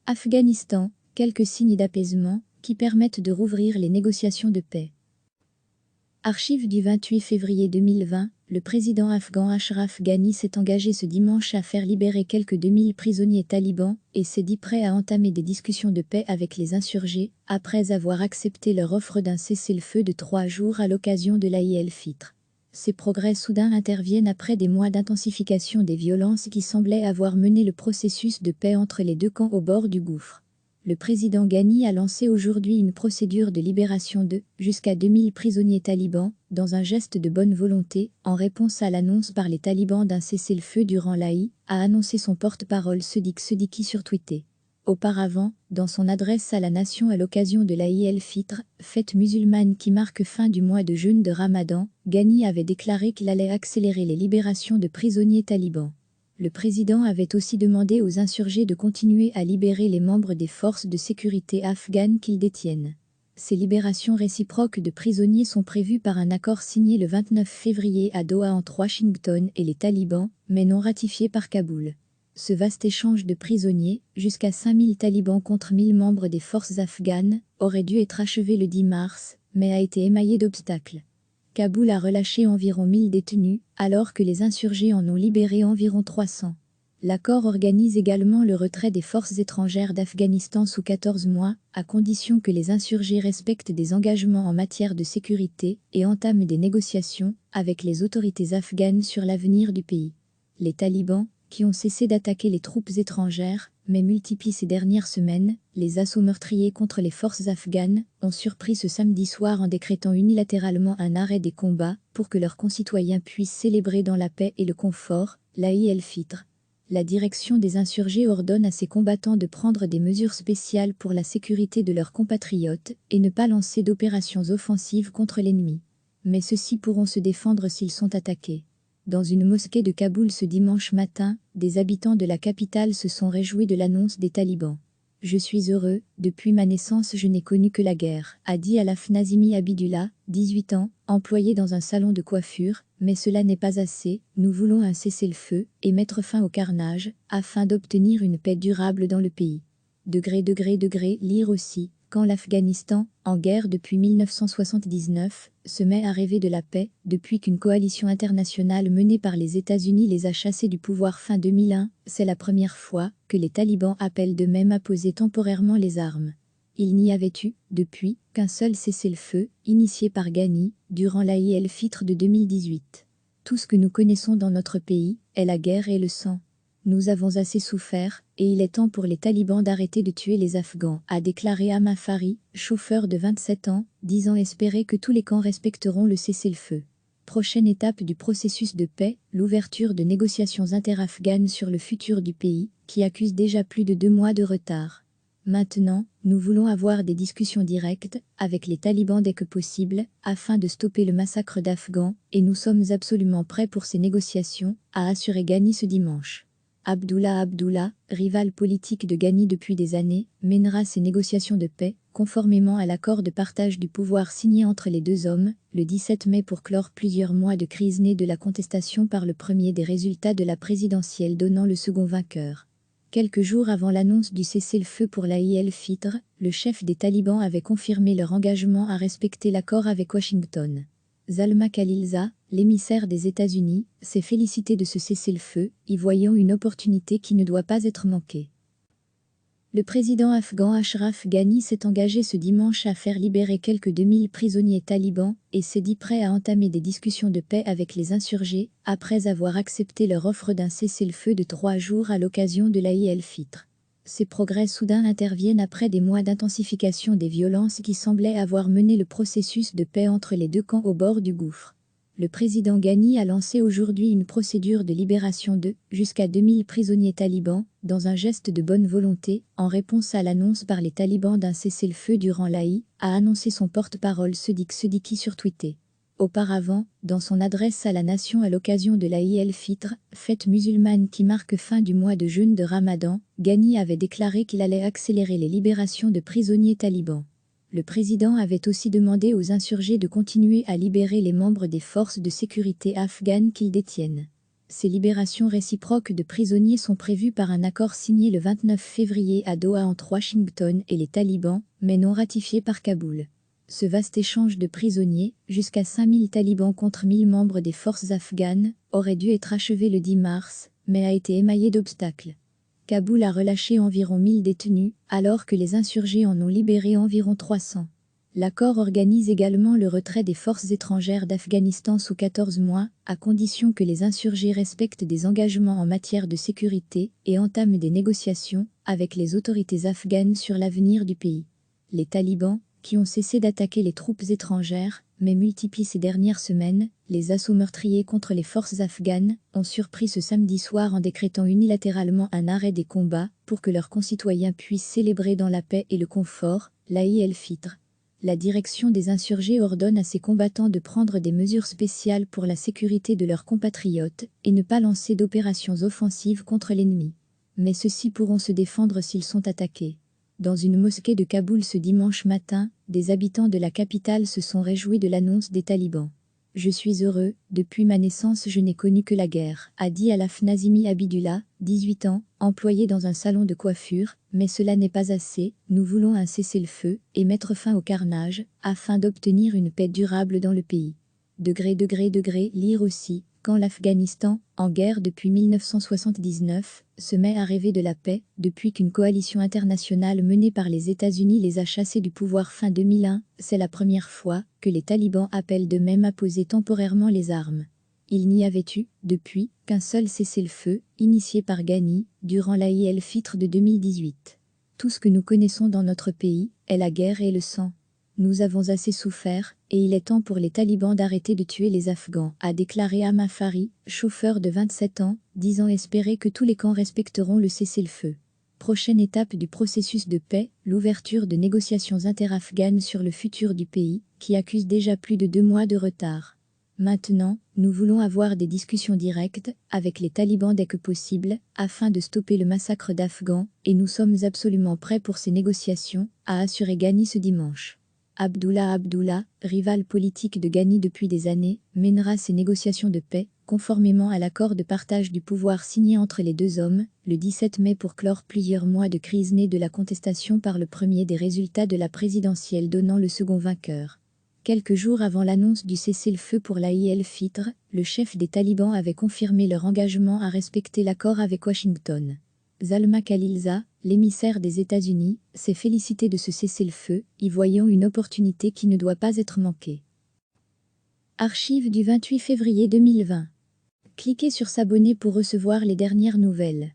Afghanistan, quelques signes d'apaisement qui permettent de rouvrir les négociations de paix. Archive du 28 février 2020, le président afghan Ashraf Ghani s'est engagé ce dimanche à faire libérer quelques 2000 prisonniers talibans et s'est dit prêt à entamer des discussions de paix avec les insurgés, après avoir accepté leur offre d'un cessez-le-feu de 3 jours à l'occasion de l'Aïd el-Fitr. Ces progrès soudains interviennent après des mois d'intensification des violences qui semblaient avoir mené le processus de paix entre les deux camps au bord du gouffre. Le président Ghani a lancé aujourd'hui une procédure de libération de jusqu'à 2000 prisonniers talibans, dans un geste de bonne volonté, en réponse à l'annonce par les talibans d'un cessez-le-feu durant l'Aïd, a annoncé son porte-parole Sadiq Siddiqui sur Twitter. Auparavant, dans son adresse à la nation à l'occasion de l'Aïd el-Fitr, fête musulmane qui marque fin du mois de jeûne de Ramadan, Ghani avait déclaré qu'il allait accélérer les libérations de prisonniers talibans. Le président avait aussi demandé aux insurgés de continuer à libérer les membres des forces de sécurité afghanes qu'ils détiennent. Ces libérations réciproques de prisonniers sont prévues par un accord signé le 29 février à Doha entre Washington et les talibans, mais non ratifié par Kaboul. Ce vaste échange de prisonniers, jusqu'à 5000 talibans contre 1000 membres des forces afghanes, aurait dû être achevé le 10 mars, mais a été émaillé d'obstacles. Kaboul a relâché environ 1000 détenus, alors que les insurgés en ont libéré environ 300. L'accord organise également le retrait des forces étrangères d'Afghanistan sous 14 mois, à condition que les insurgés respectent des engagements en matière de sécurité et entament des négociations avec les autorités afghanes sur l'avenir du pays. Les talibans, qui ont cessé d'attaquer les troupes étrangères, mais multiplient ces dernières semaines, les assauts meurtriers contre les forces afghanes, ont surpris ce samedi soir en décrétant unilatéralement un arrêt des combats pour que leurs concitoyens puissent célébrer dans la paix et le confort l'Aïd el-Fitr. La direction des insurgés ordonne à ses combattants de prendre des mesures spéciales pour la sécurité de leurs compatriotes et ne pas lancer d'opérations offensives contre l'ennemi. Mais ceux-ci pourront se défendre s'ils sont attaqués. Dans une mosquée de Kaboul ce dimanche matin, des habitants de la capitale se sont réjouis de l'annonce des talibans. « Je suis heureux, depuis ma naissance je n'ai connu que la guerre », a dit Alaf Nazimi Abidullah, 18 ans, employé dans un salon de coiffure, mais cela n'est pas assez, nous voulons un cessez-le-feu et mettre fin au carnage, afin d'obtenir une paix durable dans le pays. Lire aussi. Quand l'Afghanistan, en guerre depuis 1979, se met à rêver de la paix, depuis qu'une coalition internationale menée par les États-Unis les a chassés du pouvoir fin 2001, c'est la première fois que les talibans appellent d'eux-mêmes à poser temporairement les armes. Il n'y avait eu, depuis, qu'un seul cessez-le-feu, initié par Ghani, durant l'Aïd el-Fitr de 2018. Tout ce que nous connaissons dans notre pays est la guerre et le sang. Nous avons assez souffert, et il est temps pour les talibans d'arrêter de tuer les Afghans, a déclaré Amma Fari, chauffeur de 27 ans, disant espérer que tous les camps respecteront le cessez-le-feu. Prochaine étape du processus de paix, l'ouverture de négociations interafghanes sur le futur du pays, qui accuse déjà plus de 2 mois de retard. Maintenant, nous voulons avoir des discussions directes avec les talibans dès que possible, afin de stopper le massacre d'Afghans, et nous sommes absolument prêts pour ces négociations, a assuré Ghani ce dimanche. Abdullah, rival politique de Ghani depuis des années, mènera ces négociations de paix, conformément à l'accord de partage du pouvoir signé entre les deux hommes, le 17 mai pour clore plusieurs mois de crise née de la contestation par le premier des résultats de la présidentielle donnant le second vainqueur. Quelques jours avant l'annonce du cessez-le-feu pour l'Aïd el-Fitr, le chef des talibans avait confirmé leur engagement à respecter l'accord avec Washington. Zalma Khalilzad, l'émissaire des États-Unis, s'est félicité de ce cessez-le-feu, y voyant une opportunité qui ne doit pas être manquée. Le président afghan Ashraf Ghani s'est engagé ce dimanche à faire libérer quelques 2000 prisonniers talibans et s'est dit prêt à entamer des discussions de paix avec les insurgés, après avoir accepté leur offre d'un cessez-le-feu de 3 jours à l'occasion de l'Aïd el-Fitr. Ces progrès soudains interviennent après des mois d'intensification des violences qui semblaient avoir mené le processus de paix entre les deux camps au bord du gouffre. Le président Ghani a lancé aujourd'hui une procédure de libération de jusqu'à 2000 prisonniers talibans, dans un geste de bonne volonté, en réponse à l'annonce par les talibans d'un cessez-le-feu durant l'Aïd, a annoncé son porte-parole Sadiq Siddiqui sur Twitter. Auparavant, dans son adresse à la nation à l'occasion de l'Aïd el-Fitr, fête musulmane qui marque fin du mois de jeûne de Ramadan, Ghani avait déclaré qu'il allait accélérer les libérations de prisonniers talibans. Le président avait aussi demandé aux insurgés de continuer à libérer les membres des forces de sécurité afghanes qu'ils détiennent. Ces libérations réciproques de prisonniers sont prévues par un accord signé le 29 février à Doha entre Washington et les talibans, mais non ratifié par Kaboul. Ce vaste échange de prisonniers, jusqu'à 5000 talibans contre 1000 membres des forces afghanes, aurait dû être achevé le 10 mars, mais a été émaillé d'obstacles. Kaboul a relâché environ 1000 détenus, alors que les insurgés en ont libéré environ 300. L'accord organise également le retrait des forces étrangères d'Afghanistan sous 14 mois, à condition que les insurgés respectent des engagements en matière de sécurité et entament des négociations avec les autorités afghanes sur l'avenir du pays. Les talibans, qui ont cessé d'attaquer les troupes étrangères, mais multiplient ces dernières semaines, les assauts meurtriers contre les forces afghanes, ont surpris ce samedi soir en décrétant unilatéralement un arrêt des combats pour que leurs concitoyens puissent célébrer dans la paix et le confort l'Aïd el-Fitr. La direction des insurgés ordonne à ses combattants de prendre des mesures spéciales pour la sécurité de leurs compatriotes et ne pas lancer d'opérations offensives contre l'ennemi. Mais ceux-ci pourront se défendre s'ils sont attaqués. Dans une mosquée de Kaboul ce dimanche matin, des habitants de la capitale se sont réjouis de l'annonce des talibans. « Je suis heureux, depuis ma naissance je n'ai connu que la guerre », a dit Alaf Nazimi Abidullah, 18 ans, employé dans un salon de coiffure, mais cela n'est pas assez, nous voulons un cessez-le-feu et mettre fin au carnage, afin d'obtenir une paix durable dans le pays. Lire aussi, quand l'Afghanistan, en guerre depuis 1979, se met à rêver de la paix, depuis qu'une coalition internationale menée par les États-Unis les a chassés du pouvoir fin 2001, c'est la première fois que les talibans appellent d'eux-mêmes à poser temporairement les armes. Il n'y avait eu, depuis, qu'un seul cessez-le-feu, initié par Ghani, durant l'Aïd el-Fitr de 2018. Tout ce que nous connaissons dans notre pays est la guerre et le sang. Nous avons assez souffert, et il est temps pour les talibans d'arrêter de tuer les Afghans, a déclaré Amar Fari, chauffeur de 27 ans, disant espérer que tous les camps respecteront le cessez-le-feu. Prochaine étape du processus de paix, l'ouverture de négociations interafghanes sur le futur du pays, qui accuse déjà plus de 2 mois de retard. Maintenant, nous voulons avoir des discussions directes avec les talibans dès que possible, afin de stopper le massacre d'Afghans, et nous sommes absolument prêts pour ces négociations, a assuré Ghani ce dimanche. Abdullah, rival politique de Ghani depuis des années, mènera ces négociations de paix, conformément à l'accord de partage du pouvoir signé entre les deux hommes, le 17 mai pour clore plusieurs mois de crise née de la contestation par le premier des résultats de la présidentielle donnant le second vainqueur. Quelques jours avant l'annonce du cessez-le-feu pour l'Aïd el-Fitr, le chef des talibans avait confirmé leur engagement à respecter l'accord avec Washington. Zalma Khalilzad, l'émissaire des États-Unis, s'est félicité de ce cessez-le-feu, y voyant une opportunité qui ne doit pas être manquée. Archives du 28 février 2020. Cliquez sur s'abonner pour recevoir les dernières nouvelles.